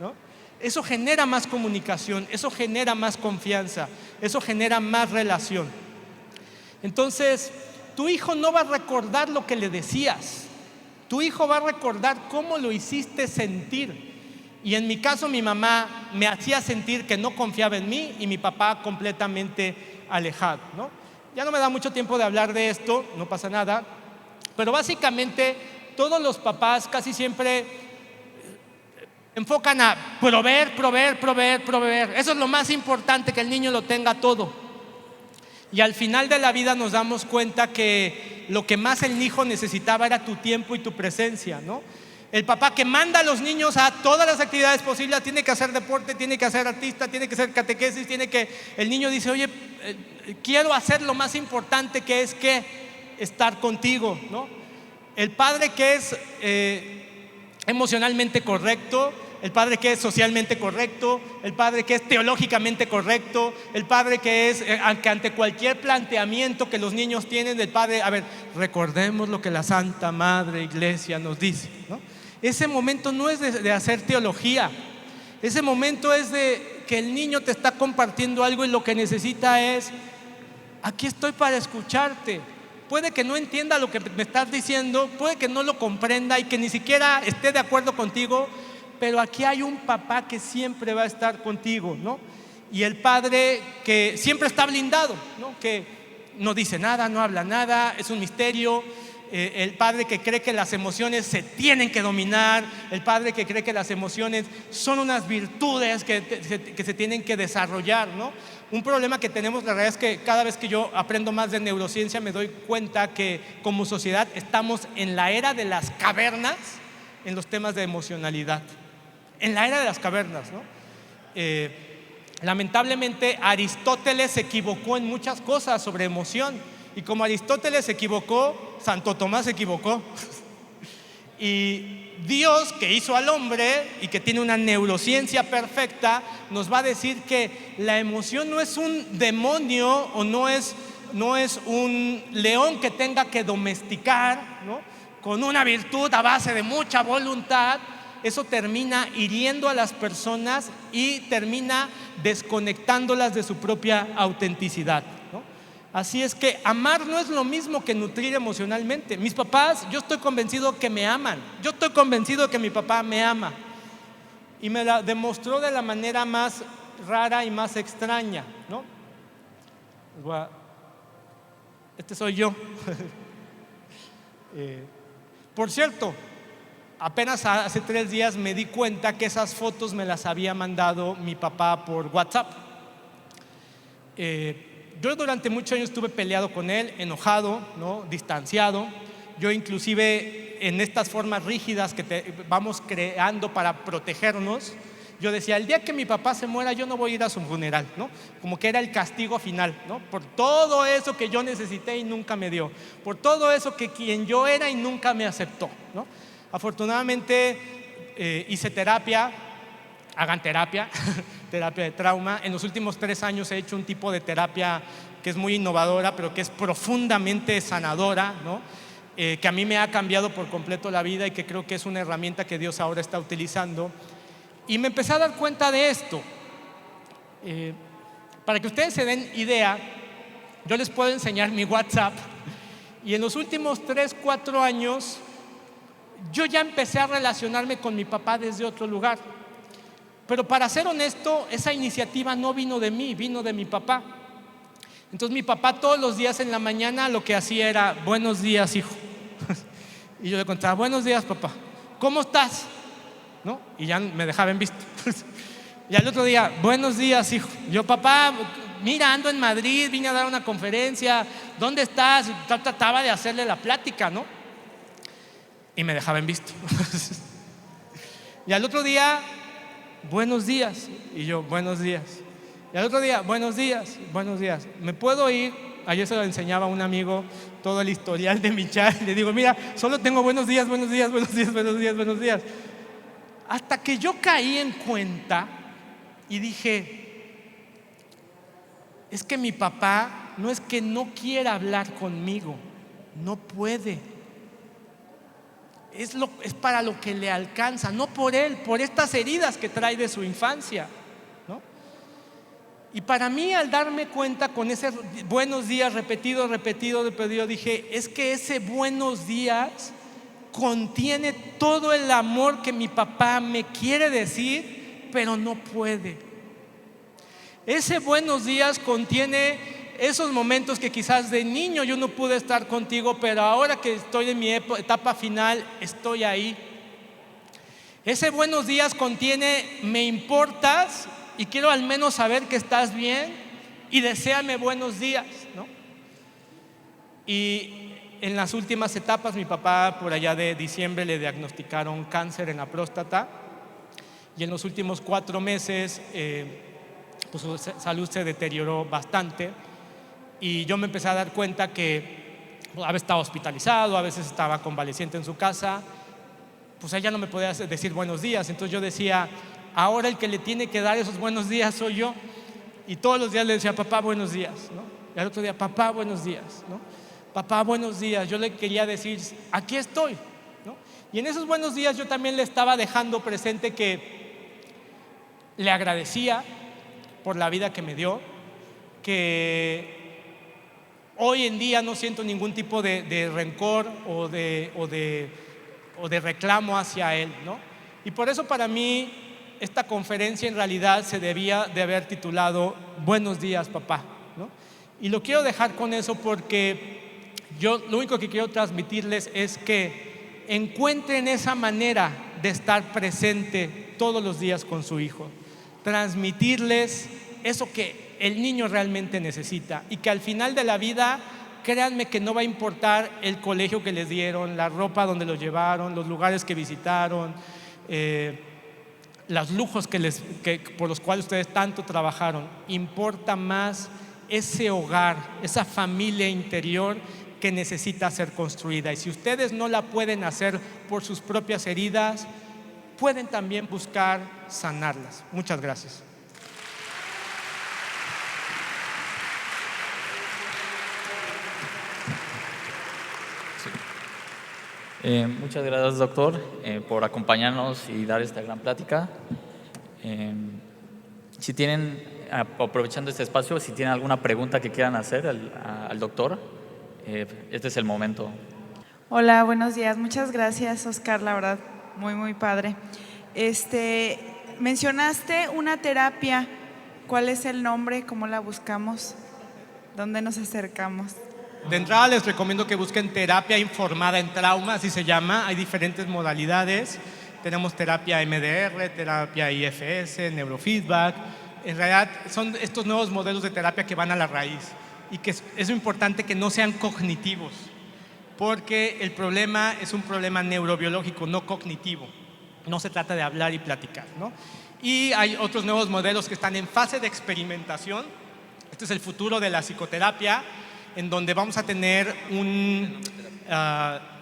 ¿no? Eso genera más comunicación, eso genera más confianza, eso genera más relación. Entonces, tu hijo no va a recordar lo que le decías, tu hijo va a recordar cómo lo hiciste sentir. Y en mi caso, mi mamá me hacía sentir que no confiaba en mí, y mi papá completamente alejado, ¿no? Ya no me da mucho tiempo de hablar de esto, no pasa nada, pero básicamente todos los papás casi siempre enfocan a proveer. Eso es lo más importante, que el niño lo tenga todo. Y al final de la vida nos damos cuenta que lo que más el hijo necesitaba era tu tiempo y tu presencia, ¿no? El papá que manda a los niños a todas las actividades posibles, tiene que hacer deporte, tiene que hacer artista, tiene que hacer catequesis, el niño dice, oye, quiero hacer lo más importante, que es que estar contigo, ¿no? El padre que es emocionalmente correcto, el padre que es socialmente correcto, el padre que es teológicamente correcto, el padre que es que ante cualquier planteamiento que los niños tienen, el padre, a ver, recordemos lo que la Santa Madre Iglesia nos dice, ¿no? Ese momento no es de hacer teología, ese momento es de que el niño te está compartiendo algo y lo que necesita es, aquí estoy para escucharte. Puede que no entienda lo que me estás diciendo, puede que no lo comprenda y que ni siquiera esté de acuerdo contigo, pero aquí hay un papá que siempre va a estar contigo, ¿no? Y el padre que siempre está blindado, ¿no? Que no dice nada, no habla nada, es un misterio. El padre que cree que las emociones se tienen que dominar, el padre que cree que las emociones son unas virtudes que se tienen que desarrollar, ¿no? Un problema que tenemos, la realidad es que cada vez que yo aprendo más de neurociencia me doy cuenta que como sociedad estamos en la era de las cavernas en los temas de emocionalidad, en la era de las cavernas, ¿no? Lamentablemente Aristóteles se equivocó en muchas cosas sobre emoción, y como Aristóteles se equivocó, Santo Tomás se equivocó. Y Dios, que hizo al hombre y que tiene una neurociencia perfecta, nos va a decir que la emoción no es un demonio o no es un león que tenga que domesticar, ¿no? Con una virtud a base de mucha voluntad. Eso termina hiriendo a las personas y termina desconectándolas de su propia autenticidad, ¿no? Así es que amar no es lo mismo que nutrir emocionalmente. Mis papás, yo estoy convencido que me aman. Yo estoy convencido de que mi papá me ama. Y me la demostró de la manera más rara y más extraña, ¿no? Este soy yo. Por cierto, apenas hace 3 días me di cuenta que esas fotos me las había mandado mi papá por WhatsApp. Yo durante muchos años estuve peleado con él, enojado, ¿no? Distanciado. Yo inclusive en estas formas rígidas que vamos creando para protegernos, yo decía, el día que mi papá se muera yo no voy a ir a su funeral, ¿no? Como que era el castigo final, ¿no? Por todo eso que yo necesité y nunca me dio, por todo eso que quien yo era y nunca me aceptó, ¿no? Afortunadamente hice terapia, hagan terapia, terapia de trauma. En los últimos 3 años he hecho un tipo de terapia que es muy innovadora, pero que es profundamente sanadora, ¿no? Que a mí me ha cambiado por completo la vida y que creo que es una herramienta que Dios ahora está utilizando. Y me empecé a dar cuenta de esto. Para que ustedes se den idea, yo les puedo enseñar mi WhatsApp y en los últimos 3, 4 años yo ya empecé a relacionarme con mi papá desde otro lugar. Pero para ser honesto, esa iniciativa no vino de mí, vino de mi papá. Entonces mi papá todos los días en la mañana lo que hacía era: buenos días, hijo. Y yo le contaba: buenos días, papá, ¿cómo estás? ¿No? Y ya me dejaba en visto. Y al otro día: buenos días, hijo. Yo: papá, mira, ando en Madrid, vine a dar una conferencia, ¿dónde estás? Trataba de hacerle la plática, ¿no? Y me dejaba en visto. Y al otro día: buenos días. Y yo: buenos días. Y al otro día: buenos días, buenos días. ¿Me puedo ir? Ayer se lo enseñaba a un amigo todo el historial de mi chat. Le digo: mira, solo tengo buenos días, buenos días, buenos días, buenos días, buenos días. Hasta que yo caí en cuenta y dije: es que mi papá no es que no quiera hablar conmigo, no puede. Es para lo que le alcanza, no por él, por estas heridas que trae de su infancia, ¿no? Y para mí, al darme cuenta con ese buenos días repetido, dije: es que ese buenos días contiene todo el amor que mi papá me quiere decir, pero no puede. Ese buenos días contiene esos momentos que quizás de niño yo no pude estar contigo, pero ahora que estoy en mi etapa final, estoy ahí. Ese buenos días contiene: me importas y quiero al menos saber que estás bien y deséame buenos días, ¿no? Y en las últimas etapas, mi papá por allá de diciembre le diagnosticaron cáncer en la próstata, y en los últimos 4 meses pues su salud se deterioró bastante. Y yo me empecé a dar cuenta que a veces estaba hospitalizado, a veces estaba convaleciente en su casa. Pues ella no me podía decir buenos días. Entonces yo decía: ahora el que le tiene que dar esos buenos días soy yo. Y todos los días le decía: papá, buenos días, ¿no? Y al otro día: papá, buenos días, ¿no? Papá, buenos días. Yo le quería decir: aquí estoy, ¿no? Y en esos buenos días yo también le estaba dejando presente que le agradecía por la vida que me dio, que hoy en día no siento ningún tipo de rencor o de reclamo hacia él, ¿no? Y por eso para mí esta conferencia en realidad se debía de haber titulado Buenos días, papá, ¿no? Y lo quiero dejar con eso porque yo lo único que quiero transmitirles es que encuentren esa manera de estar presente todos los días con su hijo, transmitirles eso que el niño realmente necesita, y que al final de la vida, créanme que no va a importar el colegio que les dieron, la ropa donde los llevaron, los lugares que visitaron, los lujos por los cuales ustedes tanto trabajaron. Importa más ese hogar, esa familia interior que necesita ser construida. Y si ustedes no la pueden hacer por sus propias heridas, pueden también buscar sanarlas. Muchas gracias. Muchas gracias, doctor, por acompañarnos y dar esta gran plática. Si tienen, aprovechando este espacio, si tienen alguna pregunta que quieran hacer al doctor, este es el momento. Hola, buenos días. Muchas gracias, Oscar, la verdad, muy, muy padre. Mencionaste una terapia. ¿Cuál es el nombre? ¿Cómo la buscamos? ¿Dónde nos acercamos? De entrada les recomiendo que busquen terapia informada en trauma, así se llama. Hay diferentes modalidades. Tenemos terapia MDR, terapia IFS, neurofeedback. En realidad son estos nuevos modelos de terapia que van a la raíz, y que es importante que no sean cognitivos, porque el problema es un problema neurobiológico, no cognitivo. No se trata de hablar y platicar, ¿no? Y hay otros nuevos modelos que están en fase de experimentación. Este es el futuro de la psicoterapia, en donde vamos a tener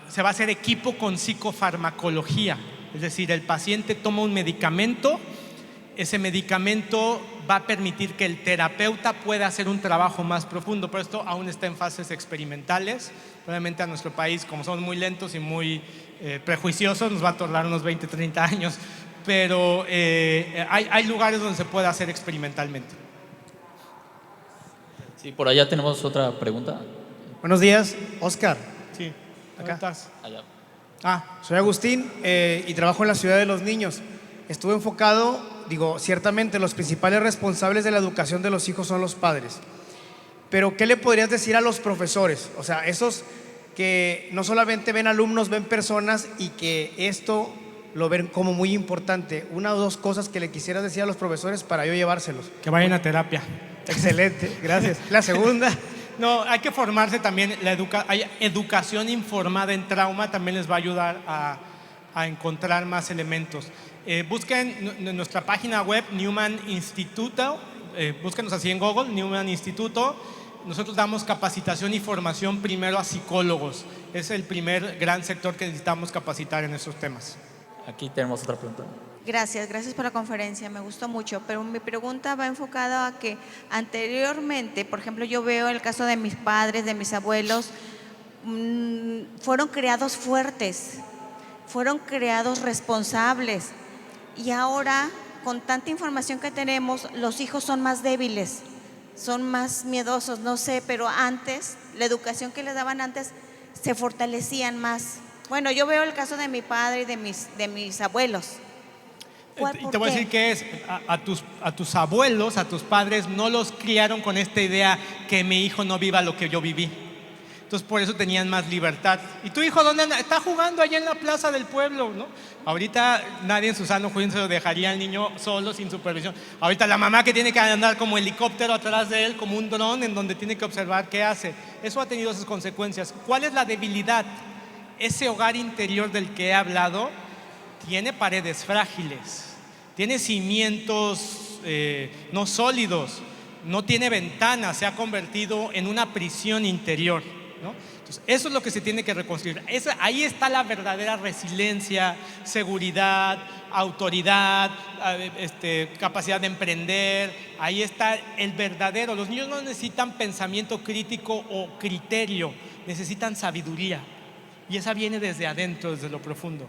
se va a hacer equipo con psicofarmacología. Es decir, el paciente toma un medicamento, ese medicamento va a permitir que el terapeuta pueda hacer un trabajo más profundo, pero esto aún está en fases experimentales. Probablemente a nuestro país, como somos muy lentos y muy prejuiciosos, nos va a tardar unos 20, 30 años, pero hay lugares donde se puede hacer experimentalmente. Sí, por allá tenemos otra pregunta. Buenos días, Oscar. Sí, Acá. estás. Allá. Soy Agustín y trabajo en la Ciudad de los Niños. Estuve enfocado, ciertamente los principales responsables de la educación de los hijos son los padres. Pero ¿qué le podrías decir a los profesores? O sea, esos que no solamente ven alumnos, ven personas y que esto lo ven como muy importante. Una o dos cosas que le quisieras decir a los profesores para yo llevárselos. Que vayan a terapia. Excelente, gracias. La segunda. No, hay que formarse también. Hay educación informada en trauma, también les va a ayudar a encontrar más elementos. Busquen en nuestra página web Newman Instituto, búsquenos así en Google, Newman Instituto. Nosotros damos capacitación y formación primero a psicólogos. Es el primer gran sector que necesitamos capacitar en esos temas. Aquí tenemos otra pregunta. Gracias por la conferencia, me gustó mucho, pero mi pregunta va enfocada a que anteriormente, por ejemplo, yo veo el caso de mis padres, de mis abuelos, fueron criados fuertes, fueron criados responsables y ahora con tanta información que tenemos, los hijos son más débiles, son más miedosos, no sé, pero antes, la educación que les daban antes, se fortalecían más. Bueno, yo veo el caso de mi padre y de mis abuelos. Y te voy a decir que es, a tus abuelos, a tus padres, no los criaron con esta idea que mi hijo no viva lo que yo viví. Entonces por eso tenían más libertad. ¿Y tu hijo dónde anda? Está jugando allá en la plaza del pueblo, ¿no? Ahorita nadie en su sano juicio lo dejaría al niño solo, sin supervisión. Ahorita la mamá que tiene que andar como helicóptero atrás de él, como un dron, en donde tiene que observar qué hace. Eso ha tenido sus consecuencias. ¿Cuál es la debilidad? Ese hogar interior del que he hablado tiene paredes frágiles, tiene cimientos no sólidos, no tiene ventanas, se ha convertido en una prisión interior, ¿no? Entonces, eso es lo que se tiene que reconstruir. Ahí está la verdadera resiliencia, seguridad, autoridad, capacidad de emprender. Ahí está el verdadero. Los niños no necesitan pensamiento crítico o criterio, necesitan sabiduría. Y esa viene desde adentro, desde lo profundo.